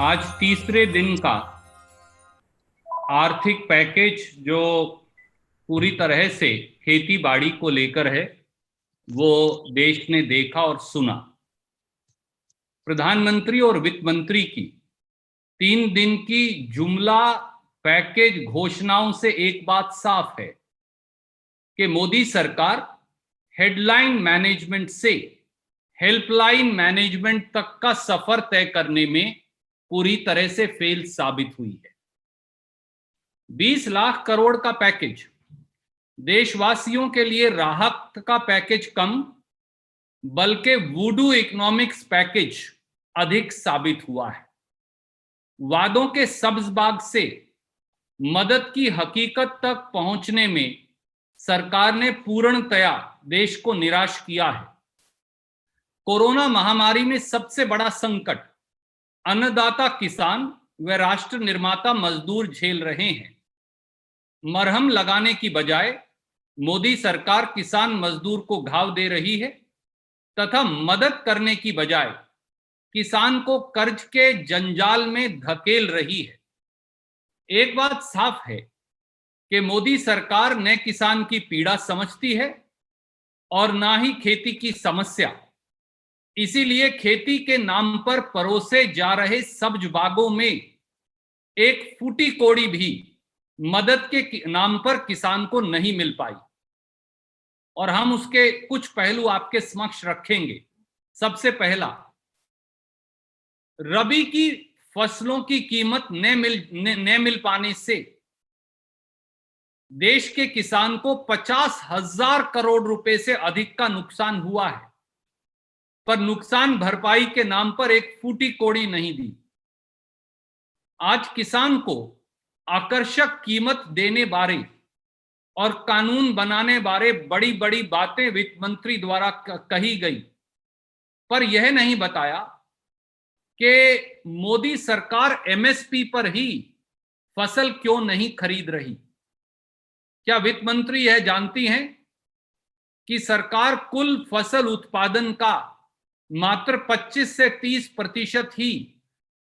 आज तीसरे दिन का आर्थिक पैकेज जो पूरी तरह से खेती बाड़ी को लेकर है, वो देश ने देखा और सुना। प्रधानमंत्री और वित्त मंत्री की 3 दिन की जुमला पैकेज घोषणाओं से एक बात साफ है कि मोदी सरकार हेडलाइन मैनेजमेंट से हेल्पलाइन मैनेजमेंट तक का सफर तय करने में पूरी तरह से फेल साबित हुई है। 20 लाख करोड़ का पैकेज देशवासियों के लिए राहत का पैकेज कम, बल्कि वूडू इकोनॉमिक्स पैकेज अधिक साबित हुआ है। वादों के सब्ज बाग से मदद की हकीकत तक पहुंचने में सरकार ने पूर्णतया देश को निराश किया है। कोरोना महामारी में सबसे बड़ा संकट अन्नदाता किसान व राष्ट्र निर्माता मजदूर झेल रहे हैं। मरहम लगाने की बजाय मोदी सरकार किसान मजदूर को घाव दे रही है तथा मदद करने की बजाय किसान को कर्ज के जंजाल में धकेल रही है। एक बात साफ है कि मोदी सरकार न किसान की पीड़ा समझती है और ना ही खेती की समस्या। इसीलिए खेती के नाम पर परोसे जा रहे सब्ज बागों में एक फूटी कोड़ी भी मदद के नाम पर किसान को नहीं मिल पाई और हम उसके कुछ पहलू आपके समक्ष रखेंगे। सबसे पहला, रबी की फसलों की कीमत न मिल पाने से देश के किसान को 50,000 करोड़ रुपए से अधिक का नुकसान हुआ है, पर नुकसान भरपाई के नाम पर एक फूटी कोड़ी नहीं दी। आज किसान को आकर्षक कीमत देने बारे और कानून बनाने बारे बड़ी बड़ी बातें वित्त मंत्री द्वारा कही गई, पर यह नहीं बताया कि मोदी सरकार एमएसपी पर ही फसल क्यों नहीं खरीद रही। क्या वित्त मंत्री यह जानती हैं कि सरकार कुल फसल उत्पादन का मात्र 25 से 30% ही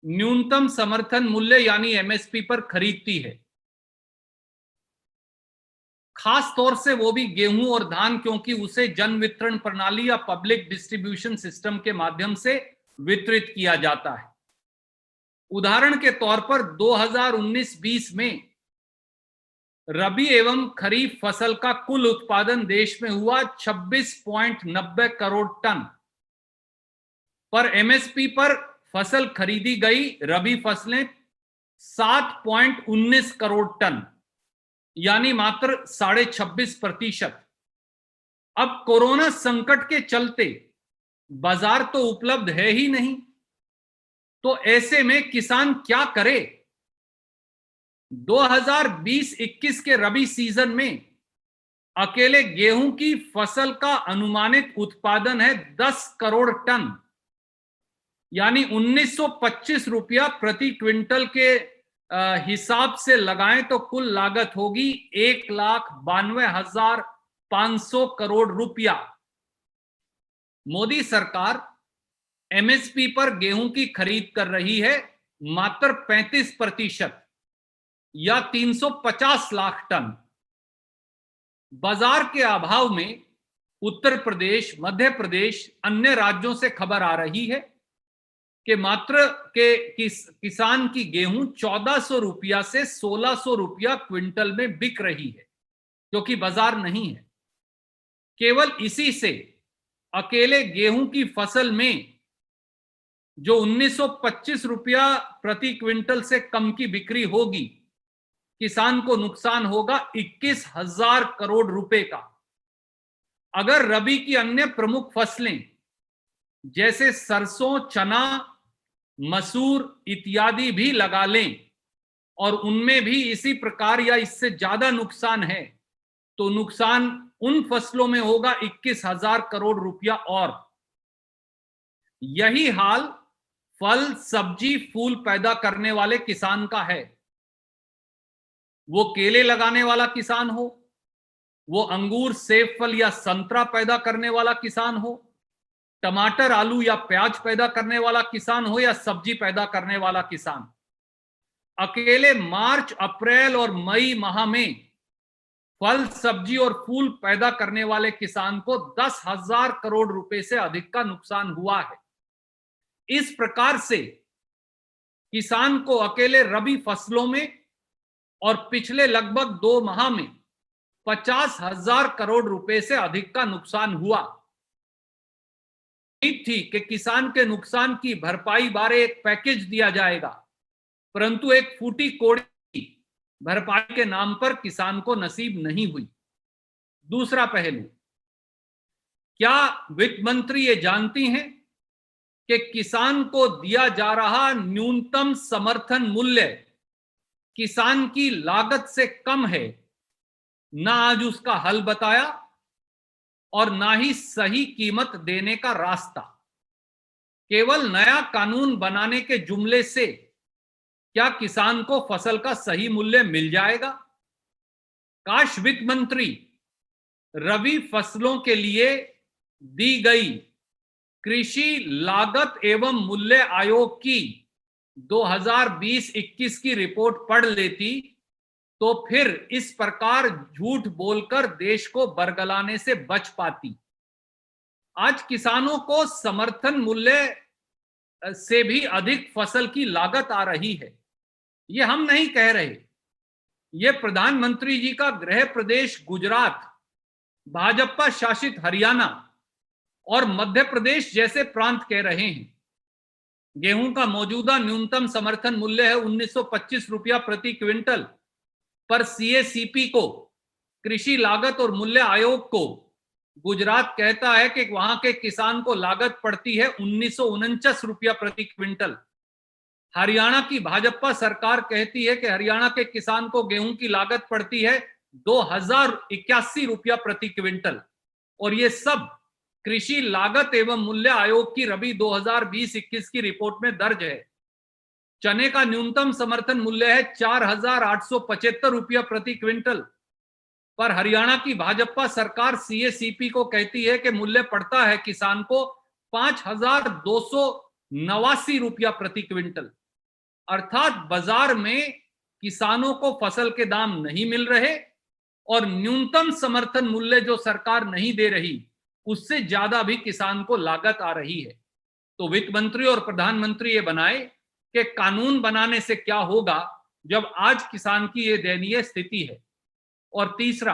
न्यूनतम समर्थन मूल्य यानी एमएसपी पर खरीदती है, खास तौर से वो भी गेहूं और धान, क्योंकि उसे जन वितरण प्रणाली या पब्लिक डिस्ट्रीब्यूशन सिस्टम के माध्यम से वितरित किया जाता है। उदाहरण के तौर पर 2019-20 में रबी एवं खरीफ फसल का कुल उत्पादन देश में हुआ 26.90 करोड़ टन, पर एमएसपी पर फसल खरीदी गई रबी फसलें 7.19 करोड़ टन, यानी मात्र 26.5%। अब कोरोना संकट के चलते बाजार तो उपलब्ध है ही नहीं, तो ऐसे में किसान क्या करे। 2020-21 के रबी सीजन में अकेले गेहूं की फसल का अनुमानित उत्पादन है 10 करोड़ टन, यानी 1925 रुपया प्रति क्विंटल के हिसाब से लगाएं तो कुल लागत होगी 1,92,500 करोड़ रुपया। मोदी सरकार एमएसपी पर गेहूं की खरीद कर रही है मात्र 35% या 350 लाख टन। बाजार के अभाव में उत्तर प्रदेश, मध्य प्रदेश, अन्य राज्यों से खबर आ रही है कि मात्र किसान की गेहूं 1400 रुपया से 1600 रुपया क्विंटल में बिक रही है, क्योंकि बाजार नहीं है। केवल इसी से अकेले गेहूं की फसल में जो 1925 रुपया प्रति क्विंटल से कम की बिक्री होगी, किसान को नुकसान होगा 21,000 करोड़ रुपए का। अगर रबी की अन्य प्रमुख फसलें जैसे सरसों, चना, मसूर इत्यादि भी लगा लें और उनमें भी इसी प्रकार या इससे ज्यादा नुकसान है, तो नुकसान उन फसलों में होगा 21,000 करोड़ रुपया। और यही हाल फल, सब्जी, फूल पैदा करने वाले किसान का है। वो केले लगाने वाला किसान हो, वो अंगूर, सेब फल या संतरा पैदा करने वाला किसान हो, टमाटर, आलू या प्याज पैदा करने वाला किसान हो या सब्जी पैदा करने वाला किसान, अकेले मार्च, अप्रैल और मई माह में फल, सब्जी और फूल पैदा करने वाले किसान को 10,000 करोड़ रुपए से अधिक का नुकसान हुआ है। इस प्रकार से किसान को अकेले रबी फसलों में और पिछले लगभग 2 माह में 50,000 करोड़ रुपए से अधिक का नुकसान हुआ। उम्मीद थी कि किसान के नुकसान की भरपाई बारे एक पैकेज दिया जाएगा, परंतु एक फूटी कोड़ी भरपाई के नाम पर किसान को नसीब नहीं हुई। दूसरा पहलू, क्या वित्त मंत्री ये जानती हैं कि किसान को दिया जा रहा न्यूनतम समर्थन मूल्य किसान की लागत से कम है? ना आज उसका हल बताया और ना ही सही कीमत देने का रास्ता। केवल नया कानून बनाने के जुमले से क्या किसान को फसल का सही मूल्य मिल जाएगा? काश वित्त मंत्री रबी फसलों के लिए दी गई कृषि लागत एवं मूल्य आयोग की 2020-21 की रिपोर्ट पढ़ लेती तो फिर इस प्रकार झूठ बोलकर देश को बरगलाने से बच पाती। आज किसानों को समर्थन मूल्य से भी अधिक फसल की लागत आ रही है। ये हम नहीं कह रहे, ये प्रधानमंत्री जी का गृह प्रदेश गुजरात, भाजपा शासित हरियाणा और मध्य प्रदेश जैसे प्रांत कह रहे हैं। गेहूं का मौजूदा न्यूनतम समर्थन मूल्य है 1925 रुपया प्रति क्विंटल, पर सीएसीपी को, कृषि लागत और मूल्य आयोग को, गुजरात कहता है कि वहां के किसान को लागत पड़ती है 1949 रुपया प्रति क्विंटल। हरियाणा की भाजपा सरकार कहती है कि हरियाणा के किसान को गेहूं की लागत पड़ती है 2081 रुपया प्रति क्विंटल, और ये सब कृषि लागत एवं मूल्य आयोग की रबी 2020-21 की रिपोर्ट में दर्ज है। चने का न्यूनतम समर्थन मूल्य है 4,875 रुपया प्रति क्विंटल, पर हरियाणा की भाजपा सरकार सीएसीपी को कहती है कि मूल्य पड़ता है किसान को 5,289 रुपया प्रति क्विंटल। अर्थात बाजार में किसानों को फसल के दाम नहीं मिल रहे और न्यूनतम समर्थन मूल्य जो सरकार नहीं दे रही उससे ज्यादा भी किसान को लागत आ रही है। तो वित्त मंत्री और प्रधानमंत्री ये बनाए कि कानून बनाने से क्या होगा जब आज किसान की ये दयनीय स्थिति है। और तीसरा,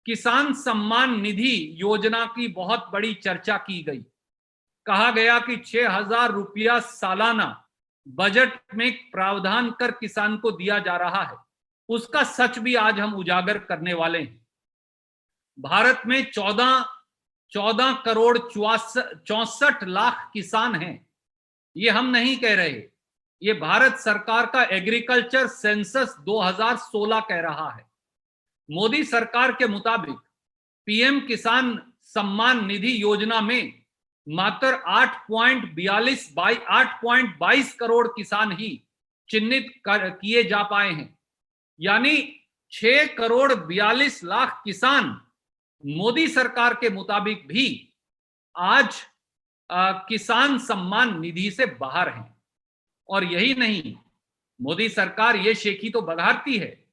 किसान सम्मान निधि योजना की बहुत बड़ी चर्चा की गई। कहा गया कि 6,000 रुपया सालाना बजट में प्रावधान कर किसान को दिया जा रहा है। उसका सच भी आज हम उजागर करने वाले हैं। भारत में 14 करोड़ 64 लाख किसान हैं। ये हम नहीं कह रहे, ये भारत सरकार का एग्रीकल्चर सेंसस 2016 कह रहा है। मोदी सरकार के मुताबिक पीएम किसान सम्मान निधि योजना में मात्र 8.22 करोड़ किसान ही चिन्हित किए जा पाए हैं, यानी 6 करोड़ 42 लाख किसान मोदी सरकार के मुताबिक भी आज किसान सम्मान निधि से बाहर हैं। और यही नहीं, मोदी सरकार ये शेखी तो बघारती है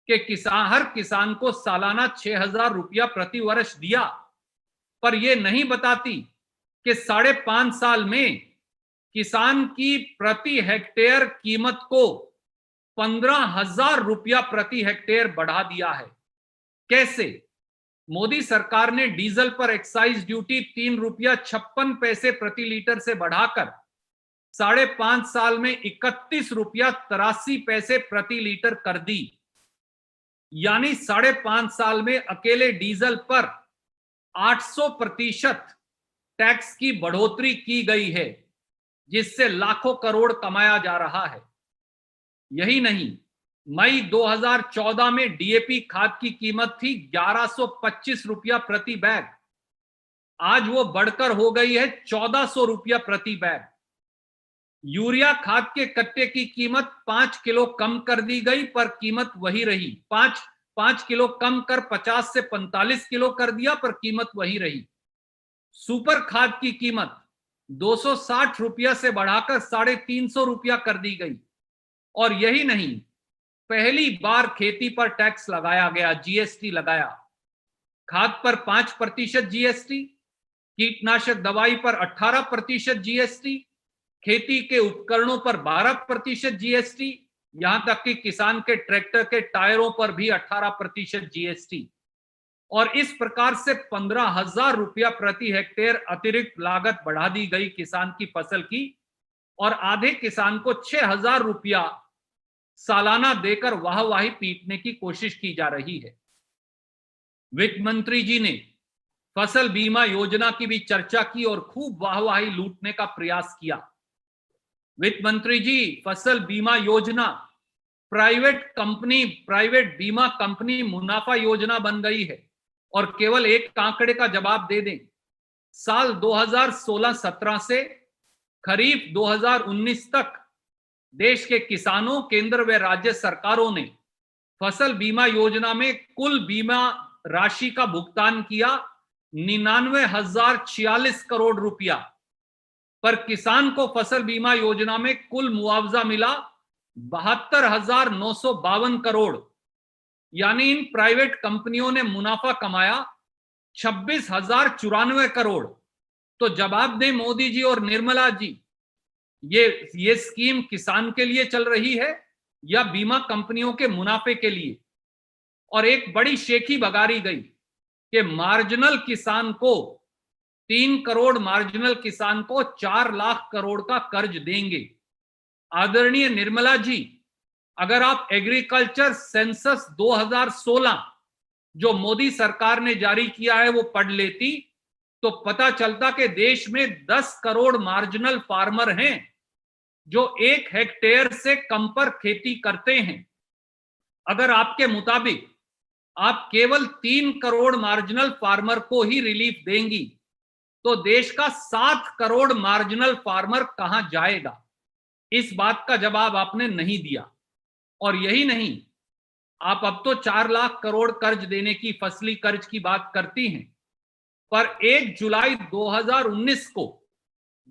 कि हर किसान को सालाना 6,000 रुपया प्रति वर्ष दिया, पर यह नहीं बताती कि 5.5 साल में किसान की प्रति हेक्टेयर कीमत को 15,000 रुपया प्रति हेक्टेयर बढ़ा दिया है। कैसे? मोदी सरकार ने डीजल पर एक्साइज ड्यूटी 3 रुपया 56 पैसे प्रति लीटर से बढ़ाकर 5.5 साल में 31 रुपया 83 पैसे प्रति लीटर कर दी। यानी 5.5 साल में अकेले डीजल पर 800% टैक्स की बढ़ोतरी की गई है, जिससे लाखों करोड़ कमाया जा रहा है। यही नहीं, मई 2014 में डीएपी खाद की कीमत थी 1125 रुपया प्रति बैग, आज वो बढ़कर हो गई है 1400 रुपया प्रति बैग। यूरिया खाद के कट्टे की कीमत 5 किलो कम कर दी गई, पर कीमत वही रही। 5 किलो कम कर 50 से 45 किलो कर दिया, पर कीमत वही रही। सुपर खाद की कीमत 260 रुपया से बढ़ाकर 350 रुपया कर दी गई। और यही नहीं, पहली बार खेती पर टैक्स लगाया गया, जीएसटी लगाया। खाद पर 5% जीएसटी, कीटनाशक दवाई पर 18% जीएसटी, खेती के उपकरणों पर 12% जीएसटी, यहां तक कि किसान के ट्रैक्टर के टायरों पर भी 18% जीएसटी। और इस प्रकार से 15,000 रुपया प्रति हेक्टेयर अतिरिक्त लागत बढ़ा दी गई किसान की फसल की, और आधे किसान को 6,000 रुपया सालाना देकर वाहवाही पीटने की कोशिश की जा रही है। वित्त मंत्री जी ने फसल बीमा योजना की भी चर्चा की और खूब वाहवाही लूटने का प्रयास किया। वित्त मंत्री जी, फसल बीमा योजना प्राइवेट बीमा कंपनी मुनाफा योजना बन गई है। और केवल एक आंकड़े का जवाब दे दें, साल 2016-17 से खरीफ 2019 तक देश के किसानों, केंद्र व राज्य सरकारों ने फसल बीमा योजना में कुल बीमा राशि का भुगतान किया 99,046 करोड़ रुपया। पर किसान को फसल बीमा योजना में कुल मुआवजा मिला 72,952 करोड़। यानी इन प्राइवेट कंपनियों ने मुनाफा कमाया 26,094 करोड़। तो जवाब दें मोदी जी और निर्मला जी, ये स्कीम किसान के लिए चल रही है या बीमा कंपनियों के मुनाफे के लिए? और एक बड़ी शेखी बगारी गई कि मार्जिनल किसान को 3 करोड़ मार्जिनल किसान को 4 लाख करोड़ का कर्ज देंगे। आदरणीय निर्मला जी, अगर आप एग्रीकल्चर सेंसस 2016 जो मोदी सरकार ने जारी किया है वो पढ़ लेती तो पता चलता कि देश में 10 करोड़ मार्जिनल फार्मर हैं जो 1 हेक्टेयर से कम पर खेती करते हैं। अगर आपके मुताबिक आप केवल 3 करोड़ मार्जिनल फार्मर को ही रिलीफ देंगी तो देश का 7 करोड़ मार्जिनल फार्मर कहां जाएगा? इस बात का जवाब आपने नहीं दिया। और यही नहीं, आप अब तो 4 लाख करोड़ कर्ज देने की, फसली कर्ज की बात करती हैं, पर 1 जुलाई 2019 को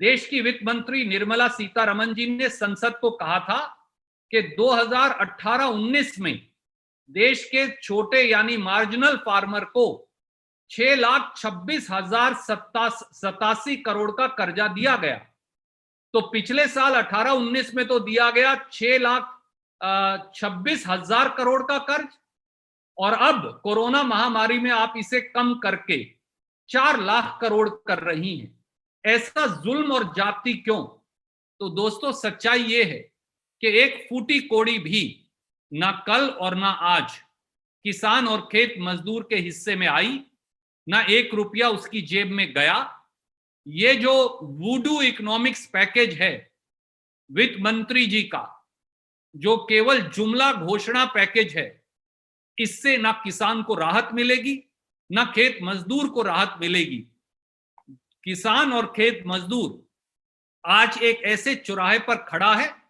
देश की वित्त मंत्री निर्मला सीतारमण जी ने संसद को कहा था कि 2018-19 में देश के छोटे यानी मार्जिनल फार्मर को 6,26,087 करोड़ का कर्जा दिया गया। तो पिछले साल 18-19 में तो दिया गया 6,26,000 करोड़ का कर्ज, और अब कोरोना महामारी में आप इसे कम करके 4 लाख करोड़ कर रही हैं। ऐसा जुल्म और जाति क्यों? तो दोस्तों, सच्चाई यह है कि एक फूटी कोड़ी भी ना कल और ना आज किसान और खेत मजदूर के हिस्से में आई, ना 1 रुपया उसकी जेब में गया। ये जो वूडू इकोनॉमिक्स पैकेज है वित्त मंत्री जी का, जो केवल जुमला घोषणा पैकेज है, इससे ना किसान को राहत मिलेगी ना खेत मजदूर को राहत मिलेगी। किसान और खेत मजदूर आज एक ऐसे चौराहे पर खड़ा है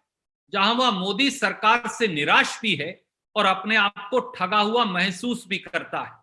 जहां वह मोदी सरकार से निराश भी है और अपने आप को ठगा हुआ महसूस भी करता है।